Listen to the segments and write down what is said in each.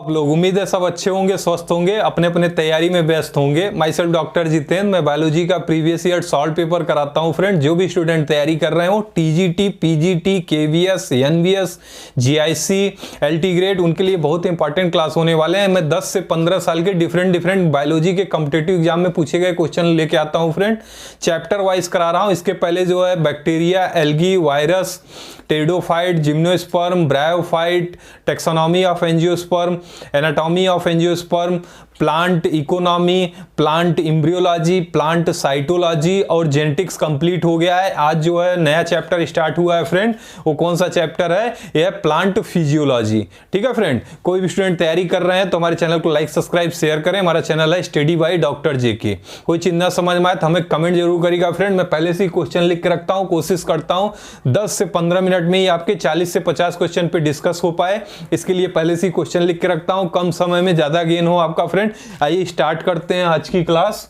आप लोग उम्मीद है सब अच्छे होंगे, स्वस्थ होंगे, अपने अपने तैयारी में व्यस्त होंगे। माई सेल्फ डॉक्टर जितेंद्र, मैं बायोलॉजी का प्रीवियस ईयर सॉल्व पेपर कराता हूं। फ्रेंड, जो भी स्टूडेंट तैयारी कर रहे हो TGT, PGT, KVS, NVS, GIC, LT grade, उनके लिए बहुत इंपॉर्टेंट क्लास होने वाले हैं। मैं 10 से 15 साल के डिफरेंट बायोलॉजी के कॉम्पिटिटिव एग्जाम में पूछे गए क्वेश्चन लेके आता हूं। फ्रेंड, चैप्टर वाइज करा रहा हूं। इसके पहले जो है bacteria, algae, virus, pteridophyte, gymnosperm, bryophyte, taxonomy of angiosperm, anatomy of angiosperm, plant economy, plant embryology, plant cytology और जेनेटिक्स कंप्लीट हो गया है। आज जो है नया चैप्टर स्टार्ट हुआ है फ्रेंड, वो कौन सा चैप्टर है? यह है प्लांट फिजियोलॉजी। ठीक है फ्रेंड, कोई भी स्टूडेंट तैयारी कर रहे हैं तो हमारे चैनल को लाइक, सब्सक्राइब, शेयर करें। हमारा चैनल है स्टडी बाय डॉक्टर जेके। कोई चीज ना समझ में आए तो हमें कमेंट जरूर करिएगा फ्रेंड। मैं पहले से ही क्वेश्चन लिख के रखता हूं, कोशिश करता हूं 10 से 15 मिनट में ही आपके 40 से 50 क्वेश्चन पे डिस्कस हो पाए। इसके लिए पहले से ही क्वेश्चन लिख के रखता हूं, कम समय में ज्यादा गेन हो आपका। फ्रेंड, आइए स्टार्ट करते हैं आज की क्लास।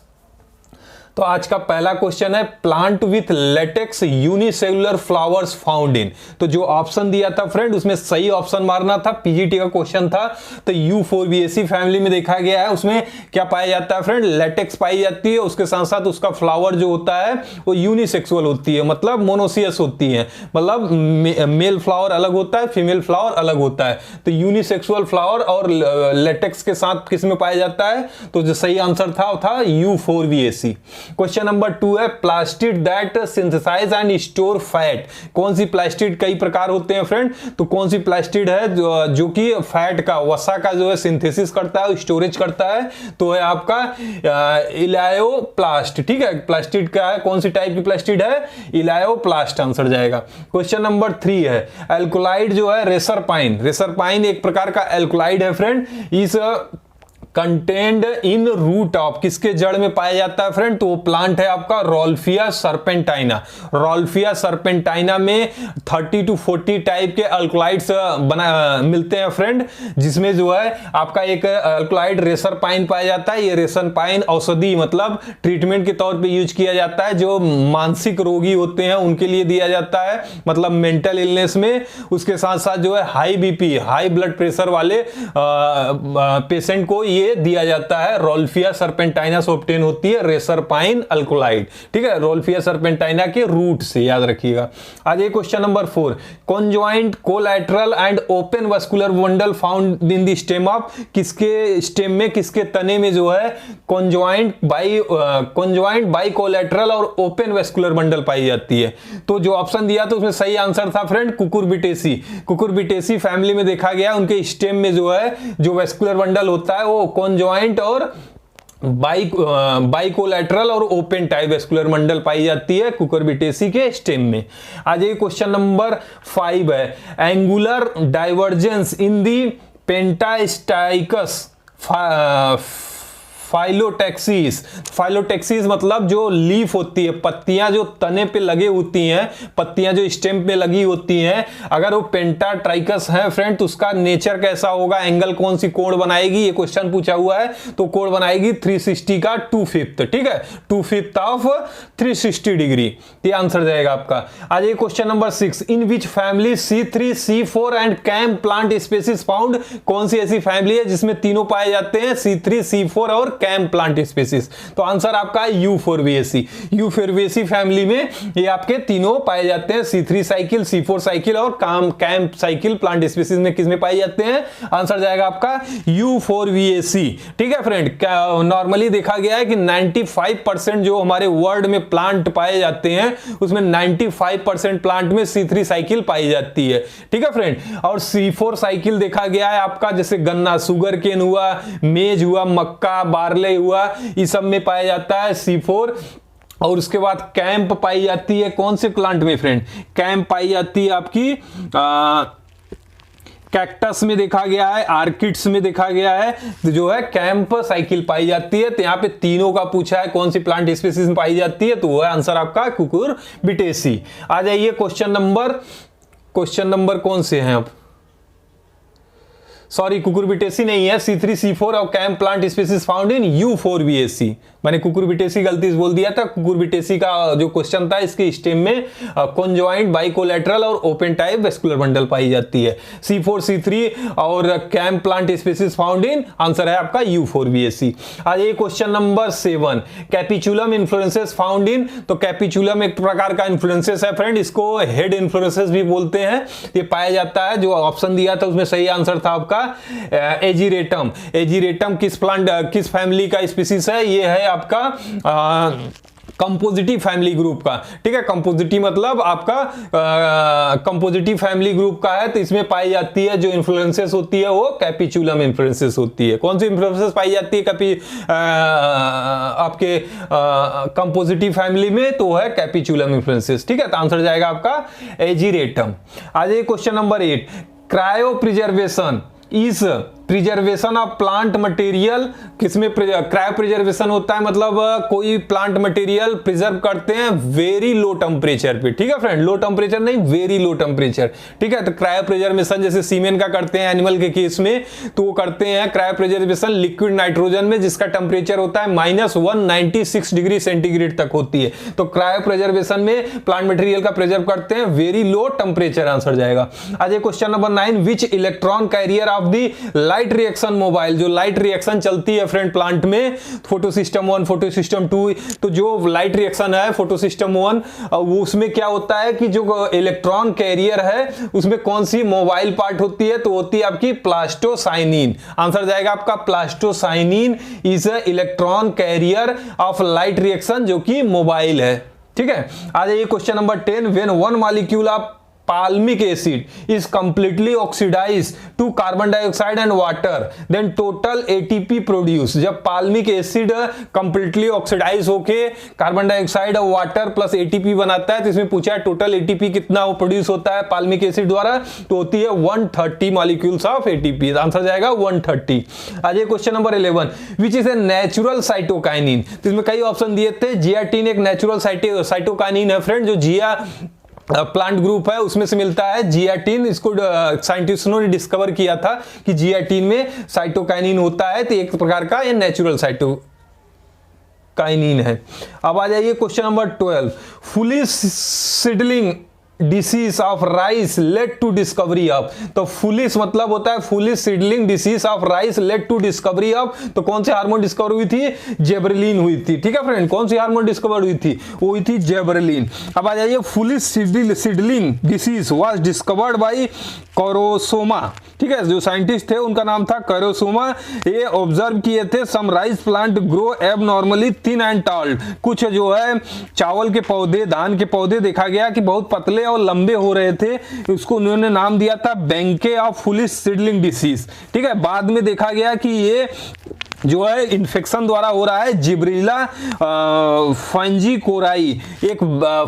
तो आज का पहला क्वेश्चन है plant with latex unicellular flowers found in. तो जो ऑप्शन दिया था फ्रेंड, उसमें सही ऑप्शन मारना था। पीजीटी का क्वेश्चन था। तो यूफोरबिएसी फैमिली में देखा गया है, उसमें क्या पाया जाता है फ्रेंड? लेटेक्स पाई जाती है। उसके साथ साथ उसका फ्लावर जो होता है वो यूनिसेक्सुअल होती है, मतलब मोनोसियस होती है, मतलब मेल फ्लावर अलग होता है, फीमेल फ्लावर अलग होता है। तो यूनिसेक्सुअल फ्लावर और लेटेक्स के साथ किस में पाया जाता है? तो जो सही आंसर था वो था यूफोरबिएसी। क्वेश्चन नंबर 2 है plastid that synthesize and store fat. कौन सी प्लास्टिड? कई प्रकार होते हैं फ्रेंड। तो कौन सी प्लास्टिड है जो कि फैट का, वसा का जो है सिंथेसिस करता है, स्टोरेज करता है? तो है आपका इलायोप्लास्ट। ठीक है, प्लास्टिड का है, कौन सी टाइप की प्लास्टिड है? इलायोप्लास्ट आंसर जाएगा। क्वेश्चन नंबर 3 है एल्कोलाइड जो है रेसरपाइन। रेसरपाइन एक प्रकार का एल्कोलाइड है फ्रेंड। इस कंटेंड इन रूट ऑफ, किसके जड़ में पाया जाता है फ्रेंड? तो वो प्लांट है आपका रोल्फिया सर्पेंटाइना। रोल्फिया सर्पेंटाइना में 30 to 40 टाइप के अल्कोलाइड्स मिलते हैं फ्रेंड, जिसमें जो है आपका एक अल्कोलाइड रेसरपाइन पाया जाता है। ये रेसरपाइन औषधि, मतलब ट्रीटमेंट के तौर पे यूज किया जाता है। जो मानसिक रोगी होते हैं उनके लिए दिया जाता है, मतलब मेंटल इलनेस में। उसके साथ साथ जो है high BP, high blood pressure वाले पेशेंट को ये दिया जाता है। रोल्फिया सर्पेंटाइना से ऑब्टेन होती है रेसरपाइन अल्कोलाइड। ठीक है, रोल्फिया सर्पेंटाइना के रूट से, याद रखिएगा। आज question number 4 conjoint collateral and open vascular bundle found in the stem of. किसके स्टेम में, किसके तने में जो है कॉन्जॉइंट बाई कोलैटरल और ओपन वस्कुलर बंडल पाई जाती है? तो जो ऑप्शन दिया था उसमें सही आंसर था फ्रेंड कुकुरबिटेसी। कुकुरबिटेसी फैमिली में देखा गया, उनके स्टेम में जो है जो वस्कुलर बंडल होता है वो कॉन्जॉइंट और बाइकोलैटरल और ओपन टाइप वैस्कुलर मंडल पाई जाती है कुकुरबिटेसी के स्टेम में। आज ये क्वेश्चन नंबर 5 है एंगुलर डाइवर्जेंस इन दी पेंटास्टाइकस फाइलोटेक्सिस। फाइलोटेक्सिस मतलब जो लीफ होती है, पत्तियां जो तने पे लगे होती हैं, पत्तियां जो स्टेम पे लगी होती हैं, अगर वो पेंटाट्राइकस है फ्रेंड तो उसका नेचर कैसा होगा? एंगल कौन सी कोण बनाएगी? ये क्वेश्चन पूछा हुआ है। तो कोण बनाएगी 360 का 2/5। ठीक है, 2/5 ऑफ 360 डिग्री। ये आंसर जाएगा आपका। आज ये question number 6 in which family C3, C4 and CAM plant species found. कौन सी ऐसी फैमिली है जिसमें तीनों पाए जाते हैं? C3, C4 और कैम प्लांट स्पेसीज। तो आंसर आपका यूफोरबिएसी। यूफोरबिएसी फैमिली में ये आपके तीनों पाए जाते हैं। C3 साइकिल, C4 साइकिल और कैम साइकिल प्लांट स्पेसीज में किसमें पाए जाते हैं? आंसर जाएगा आपका यूफोरबिएसी। ठीक है फ्रेंड, नॉर्मली देखा गया है कि 95% जो हमारे वर्ल्ड में प्लांट पाए जाते हैं उसमें 95% प्लांट में C3 साइकिल पाई जाती है। ठीक है फ्रेंड, और C4 साइकिल देखा गया है आपका जैसे गन्ना, सुगर केन हुआ, मेज हुआ, मक्का, बार्ले हुआ, इस सब में पाया जाता है C4। और उसके बाद कैंप पाई जाती है कौन से प्लांट में फ्रेंड? कैंप पाई जाती है आपकी कैक्टस में देखा गया है, आर्किड्स में देखा गया है, तो जो है कैंप साइकिल पाई जाती है। तो यहां पे तीनों का पूछा है कौन सी प्लांट स्पीसीज में पाई जाती है, तो वो है आंसर आपका कुकुरबिटेसी। आ जाइए क्वेश्चन नंबर कौन से हैं अब? सॉरी कुकुरबिटेसी नहीं है, C3C4 और CAM plant species found in U4VAC। मैंने कुकुरबिटेसी गलती से बोल दिया था। कुकुरबिटेसी का जो क्वेश्चन था, इसके स्टेम में कॉन्जॉइंट बाइकोलेटरल और ओपन टाइप वेस्कुलर बंडल पाई जाती है। C4 C3 और CAM plant species found in, answer है आपका U4VAC। आज ये question number 7, capitulum inflorescences found in. तो कैपिचुलम एक प्रकार का इन्फ्लोरेंसेस है फ्रेंड, इसको हेड इन्फ्लोरेंसेस भी बोलते हैं। ये पाया जाता है, जो ऑप्शन दिया था उसमें सही आंसर था आपका एजीरेटम। एजीरेटम किस प्लांट, किस फैमिली का स्पीसीज है? ये है आपका कंपोजिटिव फैमिली ग्रुप का। ठीक है, कंपोजिटिव मतलब आपका कंपोजिटिव फैमिली ग्रुप का है, तो इसमें पाई जाती है जो इन्फ्लोरेंसेस होती है वो कैपिचुलम इन्फ्लोरेंसेस होती है। कौन सी इन्फ्लोरेंसेस पाई जाती है आपके कंपोजिटिव फैमिली में? तो है कैपिचुलम इन्फ्लोरेंसेस। ठीक है, तो आंसर जाएगा आपका एजीरेटम। आज ये question number 8, cryo preservation is preservation of plant material. किसमें क्रायो प्रिजर्वेशन होता है? मतलब कोई प्लांट मटेरियल प्रिजर्व करते हैं वेरी लो टेम्परेचर पे। ठीक है फ्रेंड, लो टेम्परेचर नहीं, वेरी लो टेम्परेचर। ठीक है, तो क्रायो प्रिजर्वेशन जैसे सीमेंट का करते हैं एनिमल के केस में, तो वो करते हैं क्रायो प्रिजर्वेशन लिक्विड नाइट्रोजन में, जिसका टेम्परेचर होता है -196 डिग्री सेंटीग्रेड तक होती है। तो क्रायो प्रिजर्वेशन में प्लांट मटेरियल का प्रिजर्व करते हैं वेरी लो टेम्परेचर, आंसर जाएगा। आज question number 9, which electron carrier of the light reaction mobile. जो लाइट रिएक्शन चलती है फ्रेंड प्लांट में, फोटोसिस्टम 1, फोटोसिस्टम 2, तो जो लाइट रिएक्शन है फोटोसिस्टम 1, वो उसमें क्या होता है कि जो इलेक्ट्रॉन कैरियर है उसमें कौन सी मोबाइल पार्ट होती है? तो होती है आपकी प्लास्टोसाइनिन। आंसर जाएगा आपका plastocyanin is a electron carrier of light reaction, जो कि मोबाइल है। ठीक है, आज ये question number 10, when one molecule of palmic acid is completely oxidized to carbon dioxide and water, then total ATP produced। जब पाल्मिक एसिड कंप्लीटली ऑक्सीडाइज होके carbon dioxide और वाटर प्लस एटीपी बनाता है, तो इसमें पूछा है टोटल एटीपी कितना वो प्रोड्यूस होता है पाल्मिक एसिड द्वारा, तो होती है 130 मॉलिक्यूल्स ऑफ एटीपी। आंसर जाएगा 130। आज ये question number 11, which is a natural cytokinin. तो इसमें कई ऑप्शन दिए थे। जियाटिन एक नेचुरल साइटोकाइनिन है फ्रेंड, जो जिया प्लांट ग्रुप है उसमें से मिलता है जियाटिन। इसको साइंटिस्टों ने डिस्कवर किया था कि जियाटिन में साइटोकाइनिन होता है, तो एक प्रकार का ये नेचुरल साइटोकाइनिन है। अब आ जाइए question number 12, foolish seedling disease of rice led to discovery of. तो फुलिस मतलब होता है foolish seedling disease of rice led to discovery of. तो कौन सी हार्मोन डिस्कवर हुई थी? जेबरलिन हुई थी। ठीक है फ्रेंड, कौन सी हार्मोन डिस्कवर हुई थी? वो हुई थी जेबरलिन। अब आ जाइए, foolish seedling disease was discovered by Kurosawa. ठीक है, जो साइंटिस्ट थे उनका नाम था कैरोसोमा। ये ऑब्जर्व किए थे some rice plant grow abnormally thin and tall. कुछ जो है चावल के पौधे, धान के पौधे देखा गया कि बहुत पतले और लंबे हो रहे थे, उसको उन्होंने नाम दिया था Benke of police seedling disease. ठीक है, बाद में देखा गया कि ये जो है इन्फेक्शन द्वारा हो रहा है। जिब्रिला फंजीकोराई एक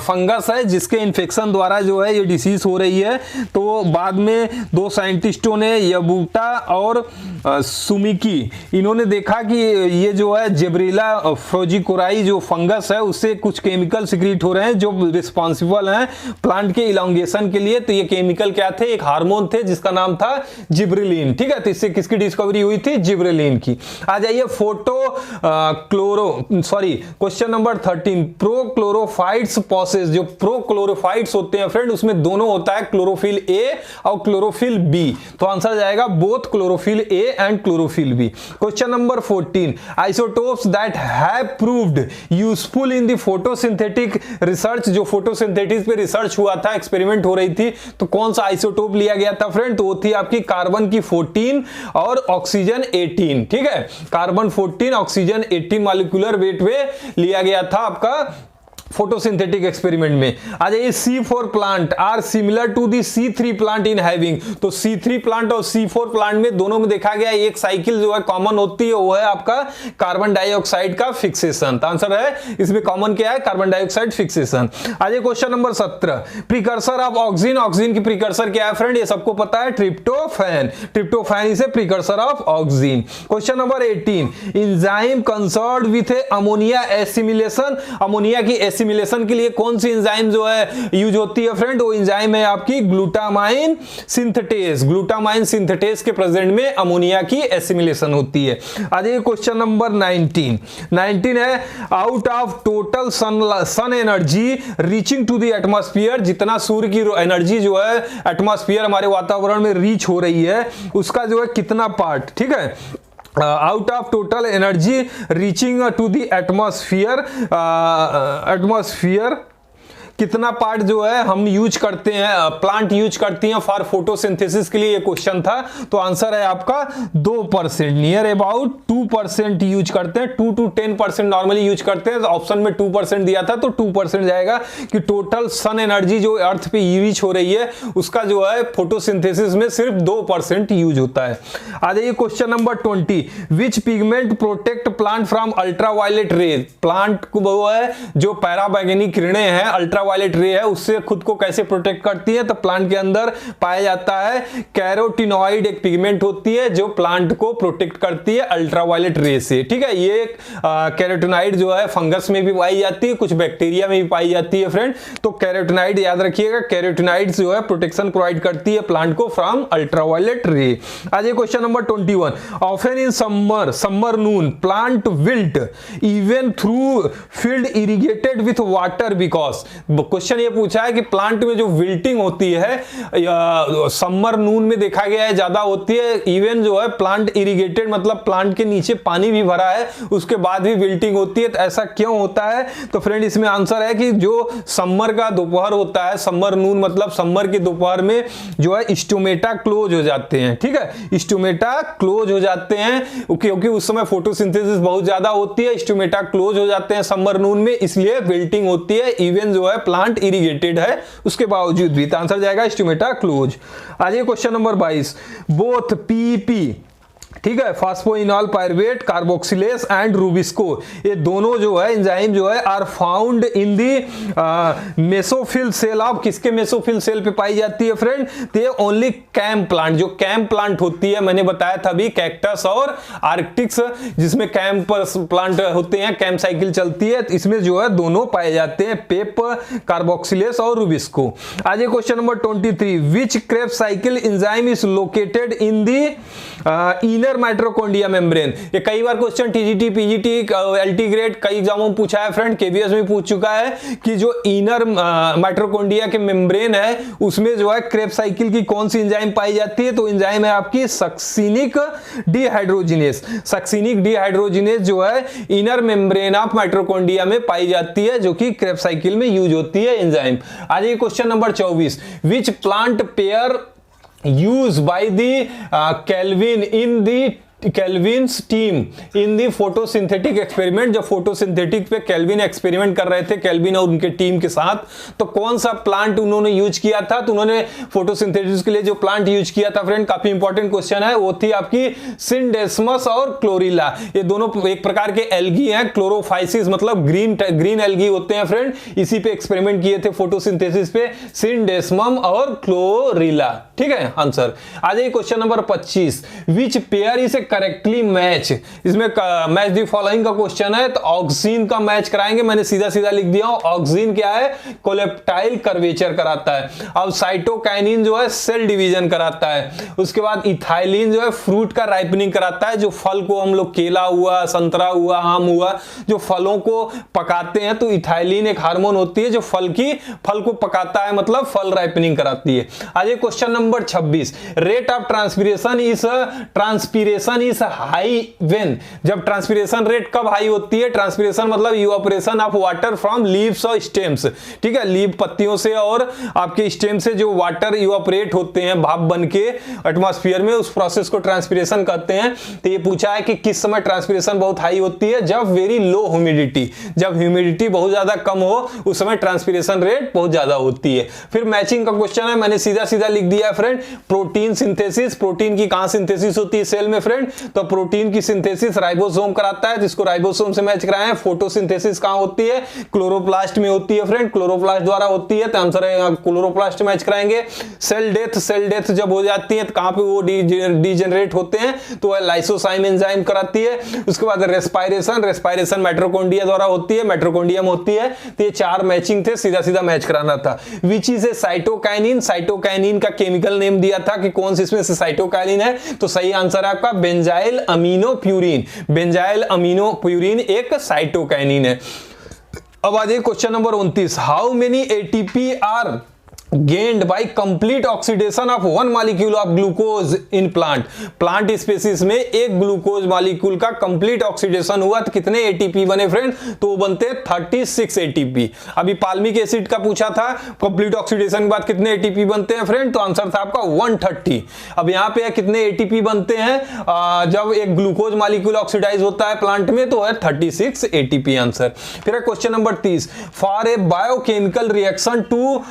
फंगस है जिसके इन्फेक्शन द्वारा जो है ये डिसीज हो रही है। तो बाद में दो साइंटिस्टों ने यबूटा और सुमिकी, इन्होंने देखा कि ये जो है जिब्रिला फंजीकोराई जो फंगस है उससे कुछ केमिकल सिक्रीट हो रहे हैं जो रिस्पॉन्सिबल हैं प्लांट के इलांगेशन के लिए। तो ये केमिकल क्या थे? एक हार्मोन थे जिसका नाम था जिब्रेलिन। ठीक है, तो इससे किसकी डिस्कवरी हुई थी? जिब्रेलिन की। आ जाइए क्वेश्चन नंबर 13, प्रोक्लोरोफाइट्स प्रोसेस। जो प्रोक्लोरोफाइट्स होते हैं फ्रेंड उसमें दोनों होता है क्लोरोफिल ए और क्लोरोफिल बी। तो आंसर जाएगा both chlorophyll A and chlorophyll B. Question number 14, isotopes that have proved useful in the photosynthetic research. जो फोटोसिंथेटिक्स पे रिसर्च हुआ था, एक्सपेरिमेंट हो रही थी, तो कौन सा आइसोटोप लिया गया था फ्रेंड? तो वो थी आपकी कार्बन की 14 और ऑक्सीजन 18। ठीक है, कार्बन 14 ऑक्सीजन 18 मॉलिक्यूलर वेट पे लिया गया था आपका फोटोसिंथेटिक एक्सपेरिमेंट में। आ जाइए, C4 plant are similar to the C3 plant in having. तो C3 प्लांट और C4 प्लांट में दोनों में देखा गया एक साइकिल जो है कॉमन होती है, वो है आपका कार्बन डाइऑक्साइड का फिक्सेशन। तो आंसर है इसमें कॉमन क्या है? Carbon dioxide fixation. आ जाइए question number 17, precursor of oxygen. Oxygen की प्रीकर्सर क्या है फ्रेंड? ये सबको पता है, tryptophan. Tryptophan is a precursor of oxygen. Question number 18, enzyme concerned with ammonia assimilation. Ammonia की एसिमिलेशन के लिए कौन सी एंजाइम जो है यूज होती है फ्रेंड? वो एंजाइम है आपकी ग्लूटामाइन सिंथेटेस। ग्लूटामाइन सिंथेटेस के प्रेजेंट में अमोनिया की एसिमिलेशन होती है। आ जाइए क्वेश्चन नंबर 19 है out of total sun energy reaching to the atmosphere, जितना सूर्य की एनर्जी जो है एटमॉस्फेयर हमारे वातावरण में रीच हो रही है उसका जो है कितना पार्ट, ठीक है, out of total energy reaching to the atmosphere कितना पार्ट जो है हम यूज करते हैं, प्लांट यूज करती हैं फॉर फोटोसिंथेसिस के लिए, ये क्वेश्चन था। तो आंसर है आपका 2%, नियर अबाउट 2% यूज करते हैं। 2 to 10% नॉर्मली यूज करते हैं। ऑप्शन में 2% दिया था तो 2% जाएगा कि टोटल सन एनर्जी जो अर्थ पे रीच हो रही है उसका जो है फोटोसिंथेसिस में सिर्फ 2% यूज होता है। आ जाइए question number 20, which pigment protect plant from ultraviolet रे? प्लांट को वो है जो पैराबैंगनी किरणें हैं, अल्ट्रावायलेट रे है, उससे खुद को कैसे प्रोटेक्ट करती है? तो प्लांट के अंदर पाया जाता है कैरोटिनॉइड, एक पिगमेंट होती है जो प्लांट को प्रोटेक्ट करती है अल्ट्रावायलेट रे से, ठीक है। ये कैरोटिनॉइड जो है फंगस में भी पाई जाती है, कुछ बैक्टीरिया में भी पाई जाती है फ्रेंड। तो कैरोटिनॉइड याद रखिएगा, कैरोटिनॉइड जो है प्रोटेक्शन प्रोवाइड करती है प्लांट को फ्रॉम अल्ट्रावायलेट रे। आज question number 21, often in summer Noon plant wilt even through field irrigated with water because. Question ये पूछा है कि प्लांट में जो विल्टिंग होती है समर नून में देखा गया है ज्यादा होती है, इवन जो है प्लांट इरिगेटेड मतलब प्लांट के नीचे पानी भी भरा है उसके बाद भी विल्टिंग होती है। तो ऐसा क्यों होता है? तो फ्रेंड इसमें आंसर है कि जो समर का दोपहर होता है, समर नून मतलब समर के दोपहर में जो है स्टोमेटा क्लोज हो जाते हैं, ठीक है, स्टोमेटा क्लोज हो जाते हैं क्योंकि उस समय फोटोसिंथेसिस बहुत ज्यादा होती है, स्टोमेटा क्लोज हो जाते हैं समर नून में, इसलिए विल्टिंग होती है इवन जो है प्लांट इरिगेटेड है उसके बावजूद भी। तो आंसर जाएगा स्टोमेटा क्लोज। आज क्वेश्चन नंबर 22, बोथ पीपी, ठीक है, phosphoenol pyruvate, carboxylase and rubisco, ये दोनों जो है एंजाइम जो है are found in the mesophyll cell of, किसके मेसोफिल सेल पे पाई जाती है फ्रेंड? ये ओनली कैम प्लांट, जो कैम प्लांट होती है मैंने बताया था अभी, कैक्टस और आर्कटिक्स जिसमें कैम प्लांट होते हैं, कैम साइकिल चलती है, इसमें जो है दोनों पाए जाते हैं, पेप, कार्बोक्सिलेस और रूबिस्को। आज question number 23, which Krebs cycle enzyme is located in the inner mitochondria membrane? ये कई बार question TGT, PGT, LT grade कई एग्जामों में पूछा है फ्रेंड, केवीएस में पूछ चुका है कि जो इनर माइटोकॉन्ड्रिया के मेम्ब्रेन है उसमें जो है क्रेब्स साइकिल की कौन सी एंजाइम पाई जाती है? तो एंजाइम है आपकी सक्सिनिक डिहाइड्रोजिनेस। सक्सिनिक डिहाइड्रोजिनेस जो है इनर मेम्ब्रेन ऑफ माइटोकॉन्ड्रिया में पाई जाती है जो कि क्रेब्स साइकिल में यूज होती है एंजाइम। आज ये question number 24, which plant pair used by the Kelvin in the Calvin's team in the photosynthetic experiment, जब फोटोसिंथेटिक पे कैल्विन एक्सपेरिमेंट कर रहे थे, कैल्विन और उनके टीम के साथ, तो कौन सा प्लांट उन्होंने यूज किया था? तो उन्होंने फोटोसिंथेसिस के लिए जो प्लांट यूज किया था फ्रेंड, काफी इंपॉर्टेंट क्वेश्चन है, वो थी आपकी सिंडेस्मस और क्लोरिला। ये दोनों एक प्रकार के एल्गी हैं, क्लोरोफाइसिस मतलब ग्रीन एल्गी होते हैं फ्रेंड, इसी पे एक्सपेरिमेंट किए थे फोटोसिंथेसिस पे, सिंडेस्मम और क्लोरिला, ठीक है आंसर। आ जाइए question number 25, which pair is correctly match, इसमें मैच दी फॉलोइंग का क्वेश्चन है, तो ऑक्सीन का मैच कराएंगे, मैंने सीधा सीधा लिख दिया हूं, ऑक्सीन क्या है? कोलेप्टाइल कर्वेचर कराता है। अब साइटोकाइनिन जो है सेल डिवीजन कराता है, उसके बाद इथाइलिन जो है फ्रूट का राइपनिंग कराता है, जो फल को हम लोग केला हुआ, संतरा हुआ, आम हुआ, जो फलों को पकाते हैं, तो इथाइलिन एक हार्मोन होती है जो फल को पकाता है, मतलब फल राइपनिंग कराती है। आज question number 26, rate of transpiration is high when, जब ट्रांसपीरेशन रेट कब हाई होती है? ट्रांसपीरेशन मतलब evaporation of water from leaves और स्टेम्स, ठीक है, लीव पत्तियों से और आपके स्टेम से जो वाटर इवापोरेट होते हैं भाप बन के एटमॉस्फेयर में, उस प्रोसेस को ट्रांसपीरेशन कहते हैं। तो ये पूछा है कि किस समय ट्रांसपीरेशन बहुत हाई होती है? जब वेरी लो ह्यूमिडिटी, जब ह्यूमिडिटी बहुत ज्यादा कम हो उस समय ट्रांसपीरेशन रेट बहुत ज्यादा होती है। फिर मैचिंग का क्वेश्चन है, मैंने सीधा सीधा लिख दिया है फ्रेंड, प्रोटीन सिंथेसिस, प्रोटीन की कहां सिंथेसिस होती है सेल में फ्रेंड? तो प्रोटीन की सिंथेसिस राइबोसोम कराता है, जिसको राइबोसोम से मैच कराए हैं। फोटोसिंथेसिस कहां होती है? क्लोरोप्लास्ट में होती है फ्रेंड, क्लोरोप्लास्ट द्वारा होती है, तो आंसर है क्लोरोप्लास्ट मैच कराएंगे। सेल डेथ जब हो जाती है तो कहां पे वो डीजेनरेट होते हैं? तो लाइसोसाइम एंजाइम कराती है। उसके बाद रेस्पायरेशन माइटोकॉन्ड्रिया द्वारा होती है, माइटोकॉन्ड्रिया में होती है। तो ये 4 मैचिंग थे, सीधा सीधा मैच कराना था। Which is a cytokinin? Cytokinin का केमिकल नेम दिया था कि कौन सी इसमें से साइटोकाइनिन है, तो सही आंसर है आपका बेंजाइल अमीनोप्यूरिन। बेंजाइल अमीनोप्यूरिन एक साइटोकाइनिन है। अब आ जाइए question number 29। How many ATP are gained by complete oxidation of one molecule of glucose in plant species में एक ग्लूकोज मॉलिक्यूल का कंप्लीट ऑक्सीडेशन हुआ तो कितने एटीपी बने फ्रेंड? तो वो बनते हैं 36 एटीपी। अभी पाल्मिक एसिड का पूछा था, कंप्लीट ऑक्सीडेशन के बाद कितने एटीपी बनते हैं फ्रेंड? तो आंसर था आपका 130। अब यहाँ पे कितने एटीपी बनते हैं जब एक ग्लूकोज मॉलिक्यूल ऑक्सीडाइज होता है प्लांट में? तो है 36 एटीपी आंसर। फिर question number 30। For a biochemical reaction to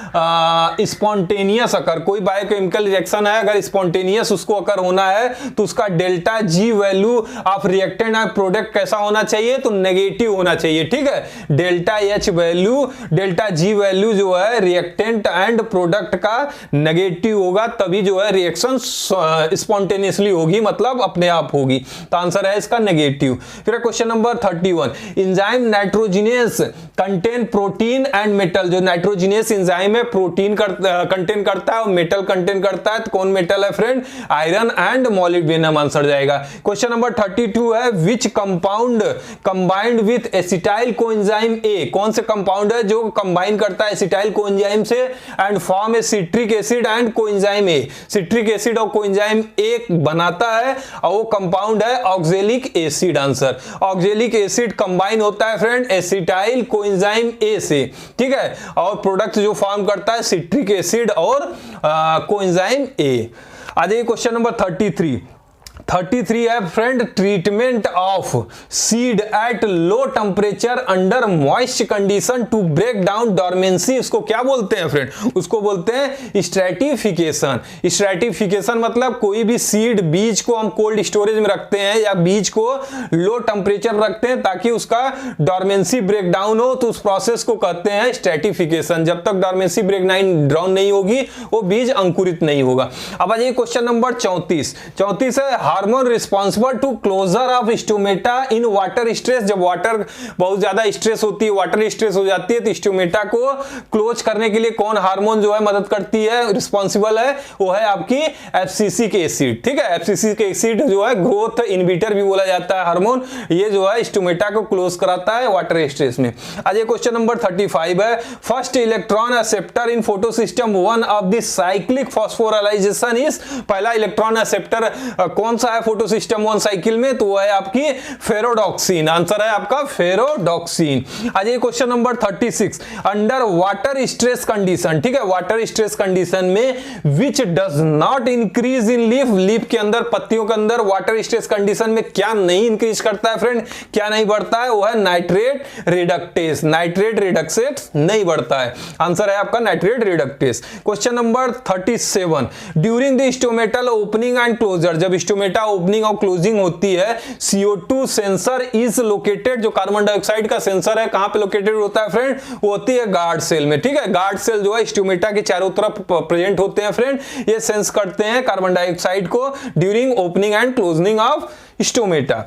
spontaneous occur, कोई बायोकेमिकल रिएक्शन है, अगर स्पॉन्टेनियस उसको अकर होना है तो उसका delta G value of reactant and product कैसा होना चाहिए? तो नेगेटिव होना चाहिए, ठीक है। Delta H value, delta G value जो है रिएक्टेंट एंड प्रोडक्ट का नेगेटिव होगा, तभी जो है रिएक्शन स्पॉन्टेनियसली होगी, मतलब अपने आप होगी। तो आंसर है इसका नेगेटिव। फिर question number 31। Enzyme nitrogenous contain protein and metal, जो नाइट्रोजिनेस एंजाइम है प्रोटीन कंटेन करता है और मेटल कंटेन करता है, तो कौन मेटल है friend? Iron and molybdenum answer जाएगा। क्वेश्चन नंबर 32 है। Which compound combined with acetyl coenzyme A, कौन से कंपाउंड है जो कंबाइन करता है एसिटाइल कोएंजाइम से and form A citric acid and coenzyme A? Citric acid और कोएंजाइम ए बनाता है और वो कंपाउंड है oxalic acid. Answer oxalic acid combine होता है फ्रेंड एसिटाइल कोएंजाइम ए से, ठीक है, और प्रोडक्ट जो फॉर्म करता है सिट्रिक एसिड और कोएंजाइम ए। आ जाइए क्वेश्चन नंबर 33 है friend. Treatment of seed at low temperature under moist condition to break down dormancy, उसको क्या बोलते हैं फ्रेंड? उसको बोलते हैं स्ट्रैटिफिकेशन। स्ट्रैटिफिकेशन मतलब कोई भी सीड, बीज को हम कोल्ड स्टोरेज में रखते हैं या बीज को लो टेम्परेचर रखते हैं ताकि उसका डॉर्मेंसी ब्रेक डाउन हो, तो उस प्रोसेस को कहते हैं स्ट्रैटिफिकेशन। जब तक डॉर्मेंसी ब्रेक डाउन नहीं होगी वो बीज अंकुरित नहीं होगा। अब आ जाइए क्वेश्चन नंबर 34 है। Hormone responsible to closure of stomata in water stress, जब वाटर बहुत ज्यादा स्ट्रेस होती है, वाटर स्ट्रेस हो जाती है, तो स्टोमेटा को क्लोज करने के लिए कौन हार्मोन जो है मदद करती है, रिस्पॉन्सिबल है? वो है आपकी एब्सिसिक एसिड, ठीक है। एब्सिसिक एसिड जो है ग्रोथ इनहिबिटर भी बोला जाता है हार्मोन, ये जो है स्टोमेटा को क्लोज कराता है वाटर स्ट्रेस में। आज ये क्वेश्चन नंबर 35 है। First electron acceptor in photosystem 1 of the cyclic phosphorylation is, पहला इलेक्ट्रॉन एक्सेप्टर कौन सा है फोटोसिस्टम 1 साइकिल में? तो वो है आपकी फेरोडॉक्सिन। आंसर है आपका फेरोडॉक्सिन। आज ये question number 36। Under water stress condition, ठीक है, वाटर स्ट्रेस कंडीशन में which does not increase in leaf, leaf के अंदर, पत्तियों के अंदर वाटर स्ट्रेस कंडीशन में क्या नहीं इंक्रीज करता है फ्रेंड? क्या नहीं बढ़ता है? वो है नाइट्रेट रिडक्टेस। नाइट्रेट रिडक्टेस नहीं बढ़ता है। आंसर है आपका nitrate reductase. Question number 37। During the stomatal opening and closure, जब स्टोमेटा ओपनिंग और क्लोजिंग होती है, CO2 सेंसर इज लोकेटेड, जो कार्बन डाइऑक्साइड का सेंसर है कहां पे लोकेटेड होता है फ्रेंड? वो होती है गार्ड सेल में, ठीक है। गार्ड सेल जो है स्टोमेटा के चारों तरफ प्रेजेंट होते हैं फ्रेंड, ये सेंस करते हैं कार्बन डाइऑक्साइड को during opening and closing of stomata.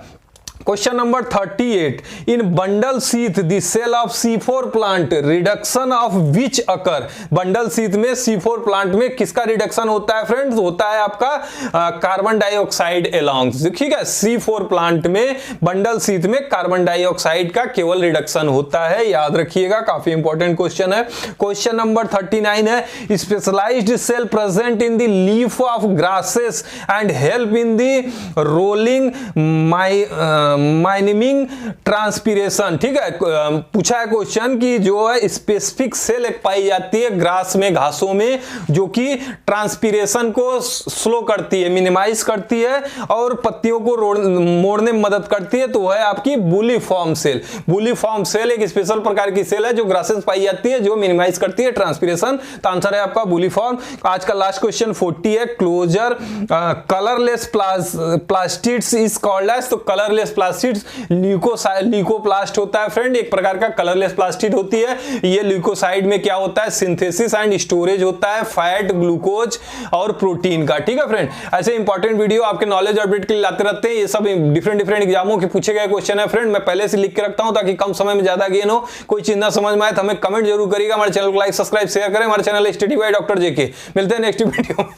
Question number 38। In bundle sheath the cell of C4 plant reduction of which occur, bundle sheath में C4 प्लांट में किसका रिडक्शन होता है फ्रेंड्स? होता है आपका कार्बन डाइऑक्साइड एलॉन्ग्स, ठीक है। C4 प्लांट में, बंडल सीथ में कार्बन डाइऑक्साइड का केवल रिडक्शन होता है, याद रखिएगा, काफी इंपॉर्टेंट क्वेश्चन है। क्वेश्चन नंबर 39 है। Specialised cell present in the leaf of grasses and help in the rolling mining transpiration, ठीक है। पूछा है क्वेश्चन कि जो है स्पेसिफिक सेल एक पाई जाती है ग्रास में, घासों में, जो कि ट्रांसपीरेशन को स्लो करती है, मिनिमाइज करती है और पत्तियों को मोड़ने में मदद करती है, तो वह है आपकी बुलीफॉर्म सेल। बुलीफॉर्म सेल एक स्पेशल प्रकार की सेल है जो ग्रासेस पाई जाती है, जो मिनिमाइज करती है ट्रांसपीरेशन। तो आंसर है आपका बुलीफॉर्म। आज का लास्ट क्वेश्चन 40 है, closure colourless plastids is called as. तो कलरलेस प्लास्टिड्स ल्यूकोप्लास्ट होता है फ्रेंड, एक प्रकार का कलरलेस प्लास्टिड होती है। ये ल्यूकोसाइड में क्या होता है, सिंथेसिस एंड स्टोरेज होता है फैट, ग्लूकोज और प्रोटीन का, ठीक है फ्रेंड। ऐसे इंपॉर्टेंट वीडियो आपके नॉलेज अपडेट के लिए लाते रहते हैं। ये सब डिफरेंट एग्जामों के पूछे गए क्वेश्चन है फ्रेंड, मैं पहले से लिख के रखता हूं ताकि कम समय में ज्यादा गेन हो। कोई चीज ना समझ में आए तो हमें कमेंट जरूर करिएगा। हमारे चैनल को लाइक सब्सक्राइब शेयर करें। हमारे चैनल स्टडी बाय डॉक्टर जेके। मिलते हैं नेक्स्ट वीडियो में।